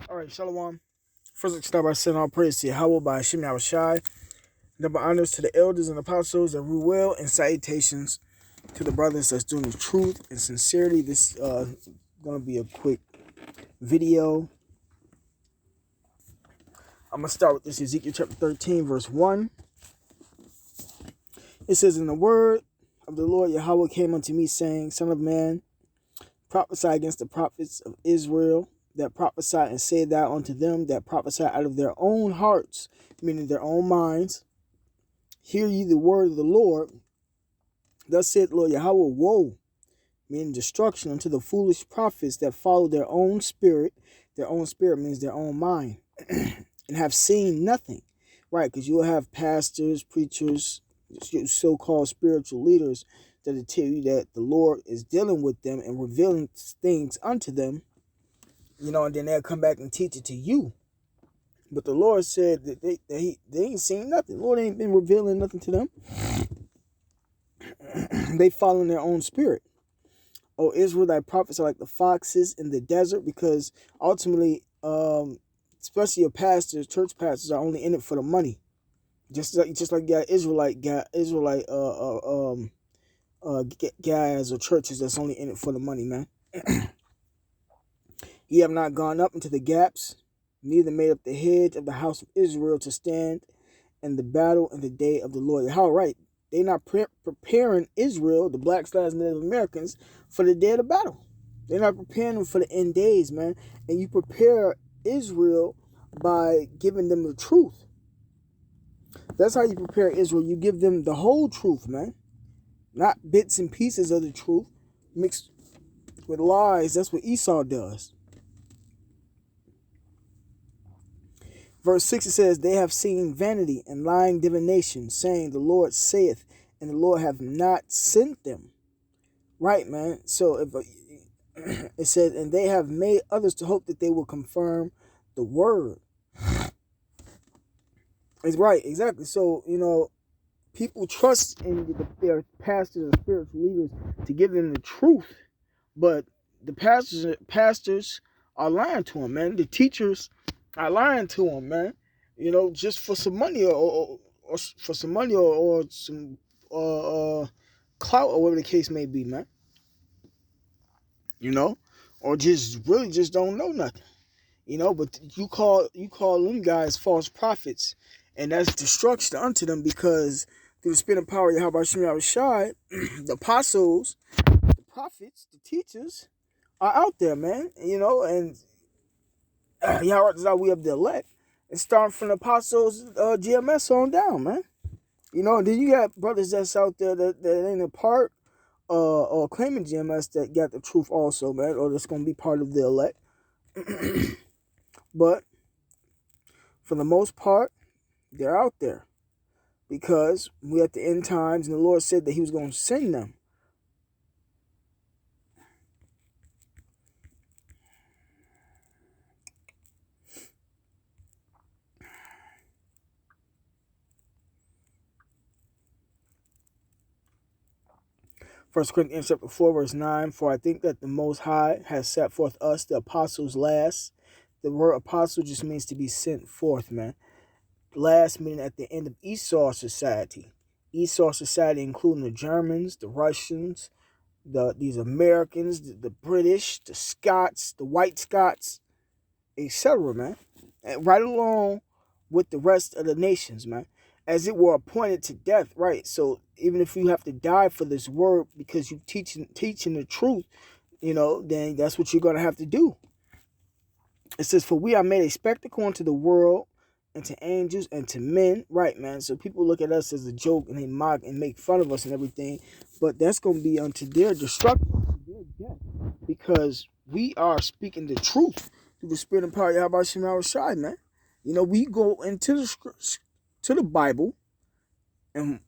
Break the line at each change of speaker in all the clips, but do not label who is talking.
All right, Shalom. First, let's start by saying all praise to Yahweh by Hashem Yahushai. Double honors to the elders and apostles that rule well, and salutations to the brothers that's doing the truth and sincerity. This is going to be a quick video. I'm going to start with this Ezekiel chapter 13, verse 1. It says, "In the word of the Lord Yahweh came unto me, saying, Son of man, prophesy against the prophets of Israel, that prophesy, and say thou unto them that prophesy out of their own hearts," meaning their own minds. "Hear ye the word of the Lord. Thus saith Lord Yahweh, woe," meaning destruction, "unto the foolish prophets that follow their own spirit." Their own spirit means their own mind. "And have seen nothing." Right, because you'll have pastors, preachers, so-called spiritual leaders that will tell you that the Lord is dealing with them and revealing things unto them, and then they'll come back and teach it to you. But the Lord said that they ain't seen nothing. The Lord ain't been revealing nothing to them. They follow their own spirit. "O Israel, thy prophets are like the foxes in the desert," because ultimately, especially your pastors, church pastors, are only in it for the money. Just like Israelite guys or churches that's only in it for the money, man. "Ye have not gone up into the gaps, neither made up the hedge of the house of Israel to stand in the battle in the day of the Lord." How right? They not preparing Israel, the blacks, and Native Americans, for the day of the battle. They're not preparing them for the end days, man. And you prepare Israel by giving them the truth. That's how you prepare Israel. You give them the whole truth, man. Not bits and pieces of the truth mixed with lies. That's what Esau does. Verse 6, it says, "They have seen vanity and lying divination, saying, The Lord saith, and the Lord hath not sent them." Right, man. So if it says, "And they have made others to hope that they will confirm the word." It's right, exactly. So, people trust in their pastors or spiritual leaders to give them the truth, but the pastors are lying to them, man. The teachers are lying to them, man. Just for some money or for some money or some clout or whatever the case may be, man. Or just really just don't know nothing. But you call them guys false prophets, and that's destruction unto them, because through the spirit and power of Yahweh Shai, the apostles, the prophets, the teachers are out there, man. And Yahweh, we have the elect. It's starting from the apostles, GMS on down, man. And then you got brothers that's out there that ain't a part or claiming GMS that got the truth also, man, or that's going to be part of the elect. But for the most part, they're out there, because we're at the end times, and the Lord said that he was going to send them. First Corinthians chapter 4, verse 9, "For I think that the Most High has set forth us, the apostles, last." The word apostle just means to be sent forth, man. Last meaning at the end of Esau society. Esau society including the Germans, the Russians, these Americans, the British, the Scots, the white Scots, etc., man. And right along with the rest of the nations, man. As it were appointed to death, right? So even if you have to die for this word because you teaching the truth, then that's what you're going to have to do. It says, "For we are made a spectacle unto the world, and to angels, and to men." Right, man. So people look at us as a joke, and they mock and make fun of us and everything. But that's going to be unto their destruction, unto their death. Because we are speaking the truth through the spirit and power of Yahweh Shema Shai, man. We go into the Bible, and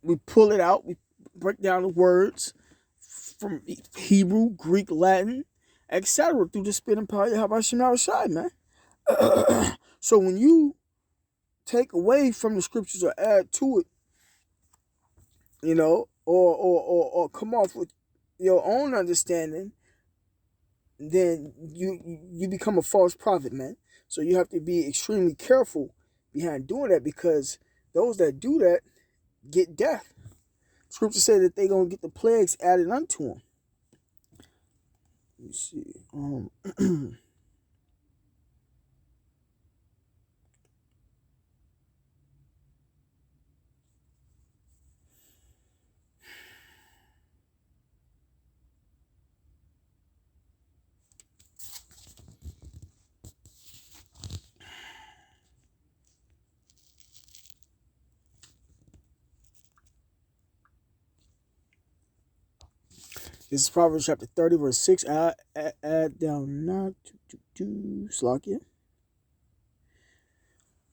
we pull it out. We break down the words from Hebrew, Greek, Latin, etc. through the spirit and power of Yahweh Shema Shai, man. So when you take away from the scriptures or add to it, or come off with your own understanding, then you become a false prophet, man. So you have to be extremely careful behind doing that, because those that do that get death. Scripture said that they're gonna get the plagues added unto them. Let me see. This is Proverbs chapter 30, verse 6. Add down not to Slakia.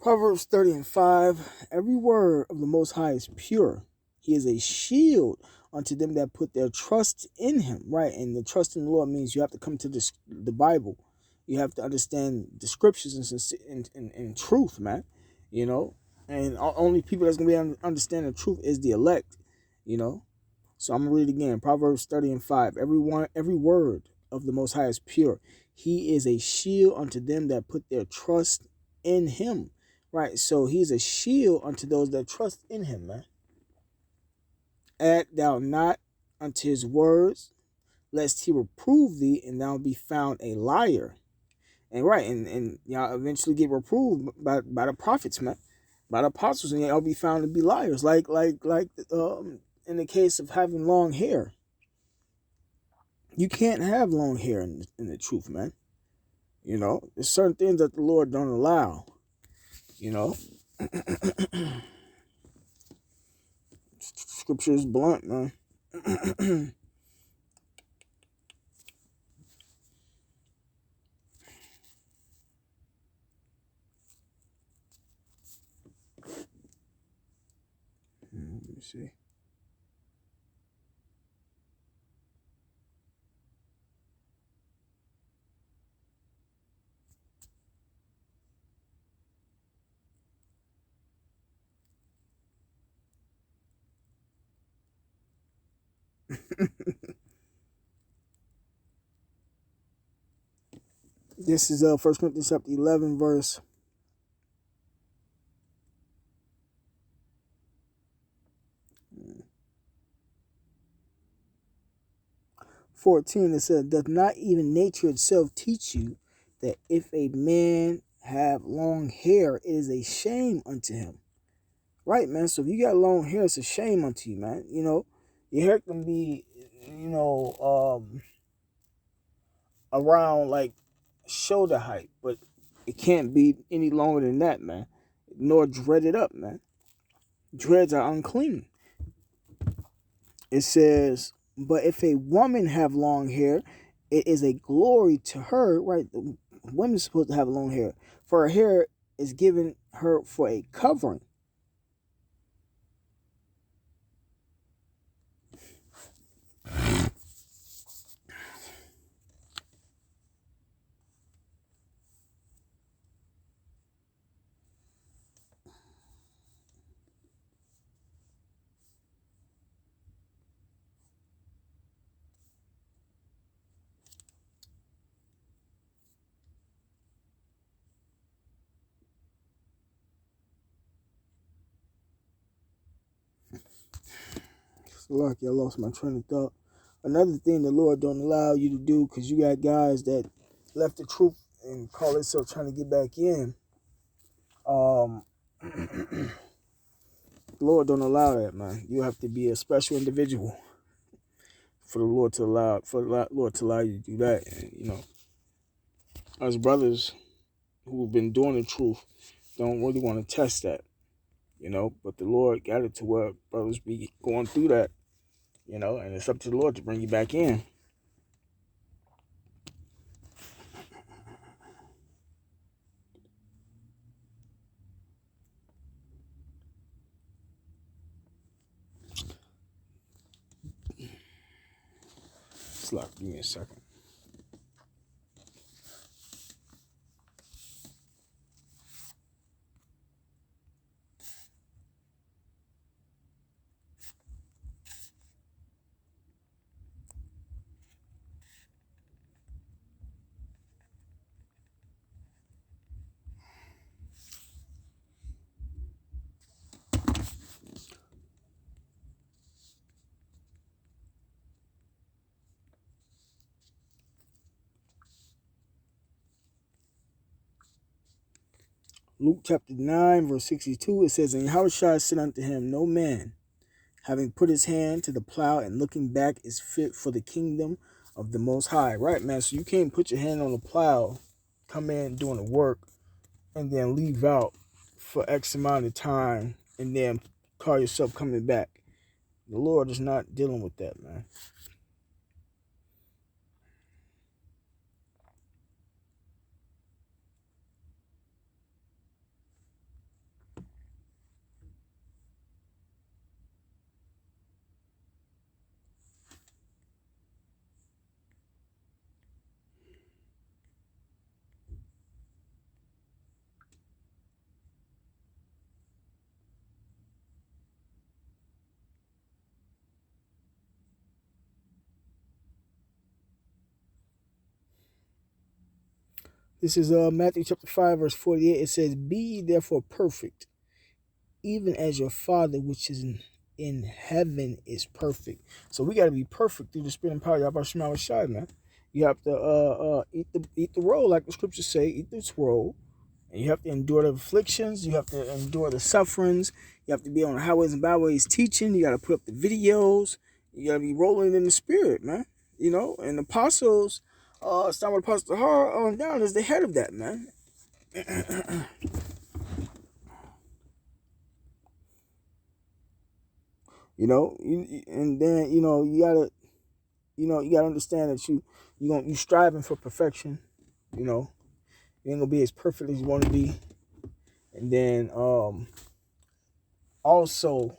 Proverbs 30 and 5. Every word of the Most High is pure. He is a shield unto them that put their trust in him. Right? And the trust in the Lord means you have to come to the Bible. You have to understand the scriptures in truth, man. You know? And only people that's going to be able to understand the truth is the elect. You know? So I'm going to read it again. Proverbs 30 and 5. Every word of the Most High is pure. He is a shield unto them that put their trust in him. Right? So he's a shield unto those that trust in him, man. Add thou not unto his words, lest he reprove thee, and thou be found a liar. And right, and y'all eventually get reproved by the prophets, man. By the apostles, and y'all be found to be liars. Like in the case of having long hair. You can't have long hair in the truth, man. You know, there's certain things that the Lord don't allow. You know, scripture is blunt, man. Let me see. This is 1 Corinthians chapter 11, verse 14. It says, doth not even nature itself teach you that if a man have long hair, it is a shame unto him? Right, man. So if you got long hair, it's a shame unto you, man. You know, your hair can be, around like shoulder height, but it can't be any longer than that, man. Nor dread it up, man. Dreads are unclean. It says, but if a woman have long hair, it is a glory to her, right? The woman's supposed to have long hair, for her hair is given her for a covering. It's lucky I lost my train of thought. Another thing the Lord don't allow you to do, because you got guys that left the truth and call themselves trying to get back in. The Lord don't allow that, man. You have to be a special individual for the Lord to allow you to do that. And, you know, us brothers who've been doing the truth don't really want to test that, you know. But the Lord got it to where brothers be going through that, you know, and it's up to the Lord to bring you back in. Give me a second. Luke chapter 9, verse 62, it says, And Yahushua said unto him, No man, having put his hand to the plow and looking back, is fit for the kingdom of the Most High. Right, man? So you can't put your hand on the plow, come in doing the work, and then leave out for X amount of time, and then call yourself coming back. The Lord is not dealing with that, man. This is Matthew chapter 5, verse 48. It says, Be ye therefore perfect, even as your Father which is in heaven is perfect. So we got to be perfect through the Spirit and power of Yahweh Shema Shai, man. You have to eat the roll, like the scriptures say, eat this roll. And you have to endure the afflictions. You have to endure the sufferings. You have to be on the highways and byways teaching. You got to put up the videos. You got to be rolling in the Spirit, man. You know, and the apostles, starting with Apostle Har on down, is the head of that, man. You know, and then you gotta understand that you striving for perfection. You know, you ain't gonna be as perfect as you want to be, and then also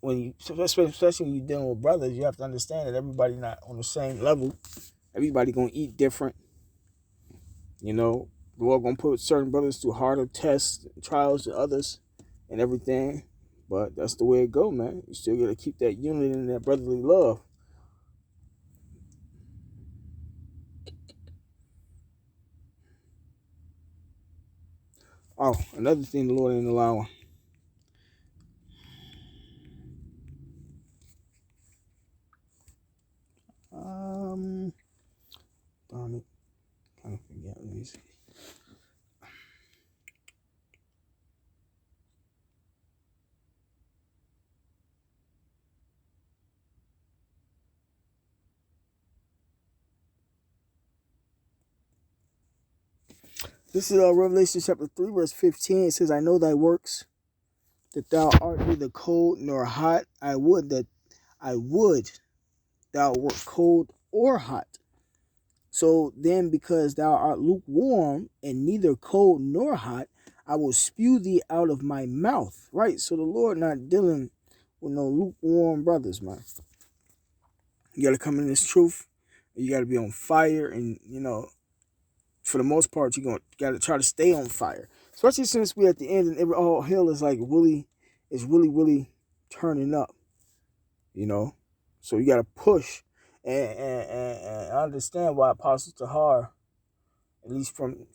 when you, especially when you're dealing with brothers, you have to understand that everybody not on the same level. Everybody gonna eat different. You know, the Lord gonna put certain brothers through harder tests, and trials than others, and everything. But that's the way it go, man. You still gotta keep that unity and that brotherly love. Oh, another thing the Lord ain't allowing. Darn it, kind of forget. Let me see. This is Revelation chapter 3, verse 15. It says, I know thy works, that thou art neither cold nor hot. I would thou wert cold or hot. So then, because thou art lukewarm and neither cold nor hot, I will spew thee out of my mouth. Right? So the Lord not dealing with no lukewarm brothers, man. You got to come in this truth. You got to be on fire, and for the most part, you're got to try to stay on fire. Especially since we're at the end and all hell is like really turning up, you know. So you got to push, and I understand why Apostle Tahar, at least from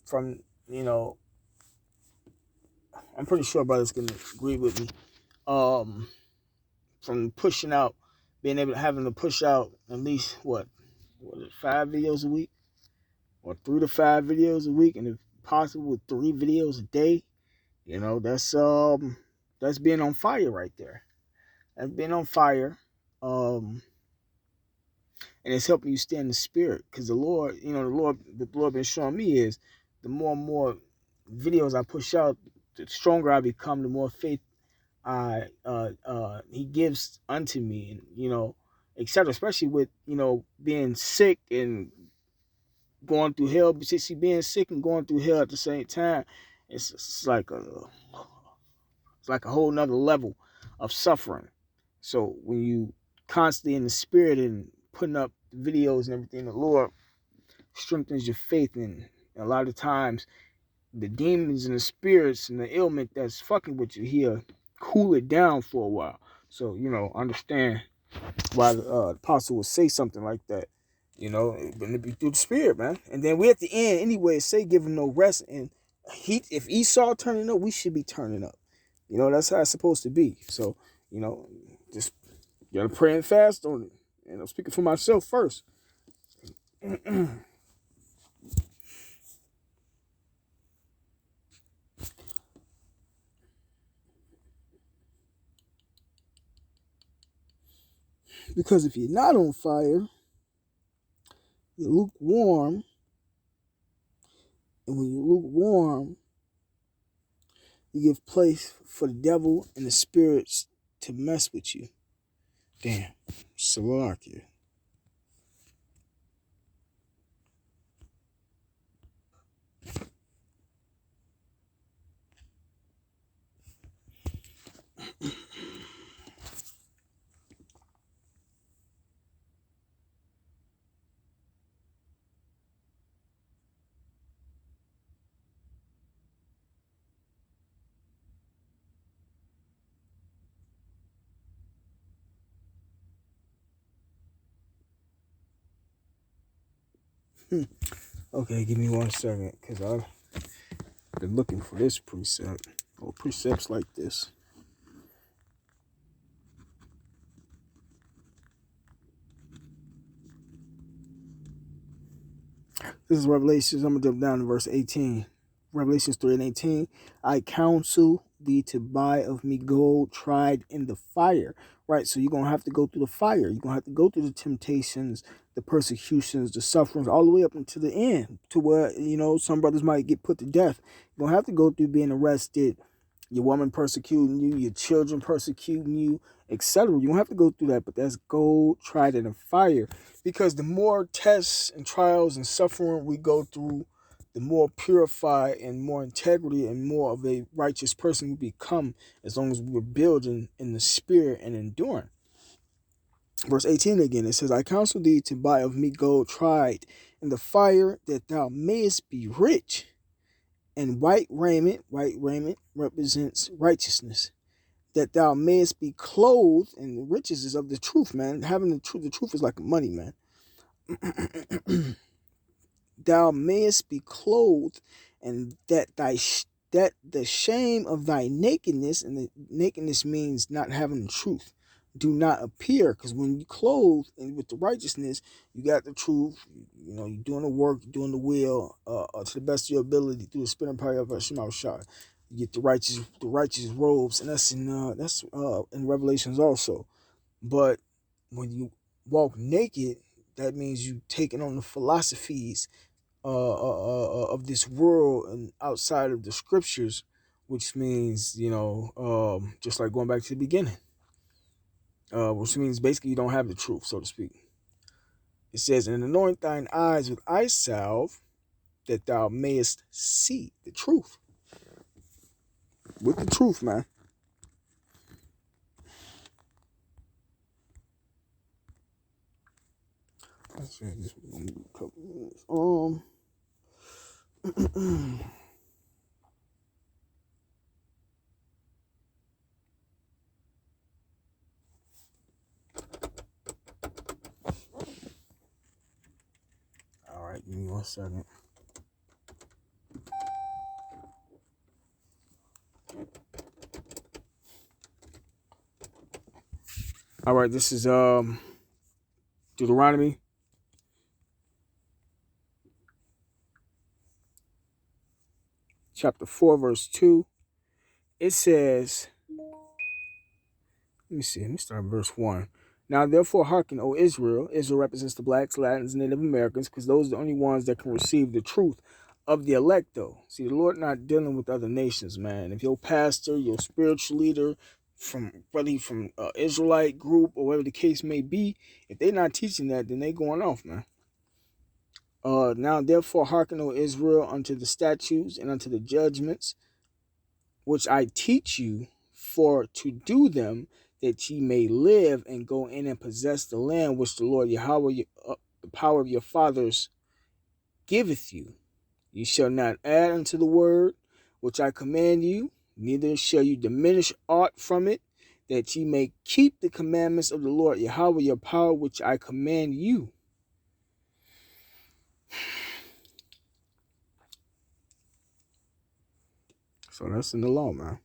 I'm pretty sure brothers can agree with me. From pushing out, being able to having to push out at least what 5 videos a week, or 3 to 5 videos a week, and if possible 3 videos a day. That's being on fire right there. That's being on fire. And it's helping you stay in the spirit. Because the Lord, the Lord been showing me is the more and more videos I push out, the stronger I become, the more faith he gives unto me, and etc. Especially with being sick and going through hell. But see, being sick and going through hell at the same time, it's like a whole nother level of suffering. So when you constantly in the spirit and putting up videos and everything, the Lord strengthens your faith. And a lot of times the demons and the spirits and the ailment that's fucking with you here cool it down for a while. So understand why the apostle would say something like that. But it be through the spirit, man. And then we at the end anyway say give him no rest. And if Esau turning up, we should be turning up. That's how it's supposed to be. So, just gotta pray and fast on it. And I'm speaking for myself first. Because if you're not on fire, you're lukewarm. And when you're lukewarm, you give place for the devil and the spirits to mess with you. Damn. Salakia. Okay, give me 1 second, because I've been looking for this precept, or precepts like this. This is Revelations. I'm going to jump down to verse 18. Revelations 3:18. I counsel thee to buy of me gold tried in the fire. Right, so you're going to have to go through the fire. You're going to have to go through the temptations, the persecutions, the sufferings, all the way up until the end, to where, some brothers might get put to death. You're going to have to go through being arrested, your woman persecuting you, your children persecuting you, etc. You don't have to go through that, but that's gold tried in a fire. Because the more tests and trials and suffering we go through, the more purified and more integrity and more of a righteous person we become, as long as we're building in the spirit and enduring. Verse 18 again, it says, I counsel thee to buy of me gold tried in the fire, that thou mayest be rich. And white raiment represents righteousness, that thou mayest be clothed, and the riches is of the truth, man. Having the truth is like money, man. Thou mayest be clothed, and that the shame of thy nakedness, and the nakedness means not having the truth, do not appear. Because when you clothe and with the righteousness, you got the truth. You're doing the work, you're doing the will, to the best of your ability through the spinning power of Hashem Shah. You get the righteous robes, and that's in Revelations also. But when you walk naked, that means you taking on the philosophies of this world and outside of the scriptures, which means, just like going back to the beginning, which means basically you don't have the truth, so to speak. It says, and anoint thine eyes with eye salve, that thou mayest see the truth. With the truth, man. Let's see, this is gonna be a couple minutes. All right, give me 1 second. All right, this is Deuteronomy chapter 4, verse 2. It says, let me start at verse 1. Now, therefore, hearken, O Israel. Israel represents the blacks, Latins, Native Americans, because those are the only ones that can receive the truth of the elect, though. See, the Lord not dealing with other nations, man. If your pastor, your spiritual leader, from Israelite group or whatever the case may be, if they're not teaching that, then they going off, man. Now, therefore, hearken, O Israel, unto the statutes and unto the judgments, which I teach you, for to do them, that ye may live and go in and possess the land which the Lord Yahweh, the power of your fathers, giveth you. Ye shall not add unto the word which I command you, neither shall you diminish aught from it, that ye may keep the commandments of the Lord Yahweh your power, which I command you. So that's in the law, man.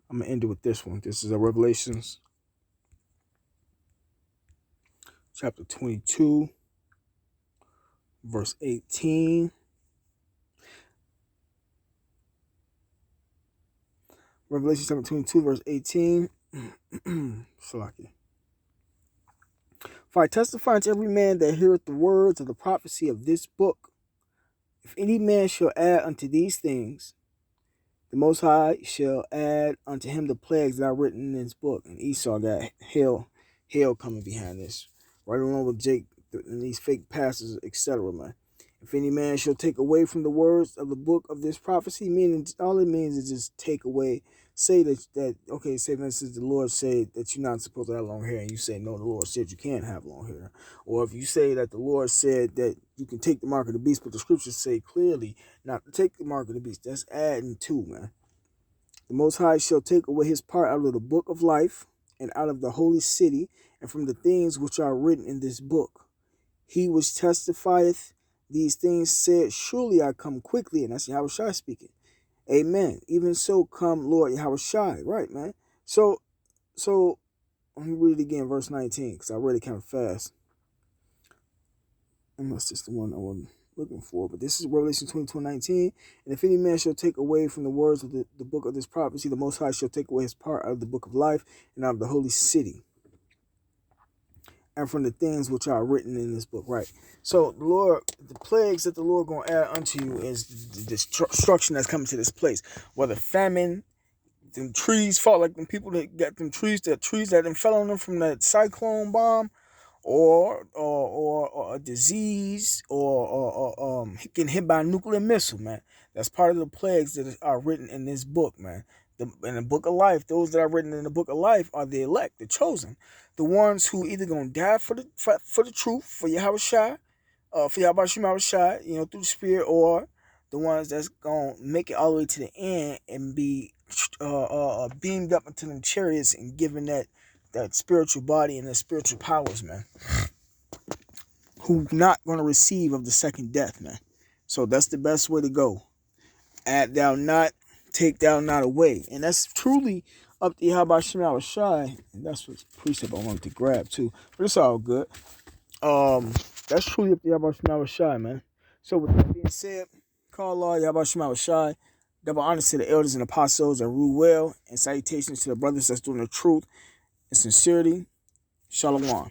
I'm going to end it with this one. This is a Revelations chapter 22, verse 18. Revelation chapter 22, verse 18. Salaki. For I testify unto every man that heareth the words of the prophecy of this book. If any man shall add unto these things, the Most High shall add unto him the plagues that are written in this book. And Esau got hell coming behind this. Right along with Jake and these fake pastors, etc., man. If any man shall take away from the words of the book of this prophecy, meaning all it means is just take away. Say okay, say for instance, the Lord said that you're not supposed to have long hair, and you say, no, the Lord said you can't have long hair. Or if you say that the Lord said that you can take the mark of the beast, but the scriptures say clearly not to take the mark of the beast, that's adding to, man. The Most High shall take away his part out of the book of life and out of the holy city and from the things which are written in this book. He which testifieth these things said, surely I come quickly. And that's Yahushua speaking. Amen. Even so come Lord Yahushua. Right, man. So let me read it again, verse 19, because I read it kind of fast. And that's just the one I was looking for. But this is Revelation 22:19. And if any man shall take away from the words of the book of this prophecy, the Most High shall take away his part out of the book of life and out of the holy city and from the things which are written in this book. Right. So the Lord, the plagues that the Lord going to add unto you is the destruction that's coming to this place. Whether famine, them trees fall, like them people that got them trees that fell on them from that cyclone bomb, or a disease, or getting hit by a nuclear missile, man. That's part of the plagues that are written in this book, man. In the book of life, those that are written in the book of life are the elect, the chosen, the ones who either gonna die for the truth, for Yahushua, for Yahushua, through the Spirit, or the ones that's gonna make it all the way to the end and be beamed up into them chariots and given that spiritual body and the spiritual powers, man, who not going to receive of the second death, man. So that's the best way to go. Add thou not, take thou not away. And that's truly up to Yahushua Shai. And that's what precept I wanted to grab too. But it's all good. That's truly up to Yahushua Shai, man. So with that being said, call Allah Yahushua Shai. Double honors to the elders and apostles and rule well. And salutations to the brothers that's doing the truth and sincerity. Shalom.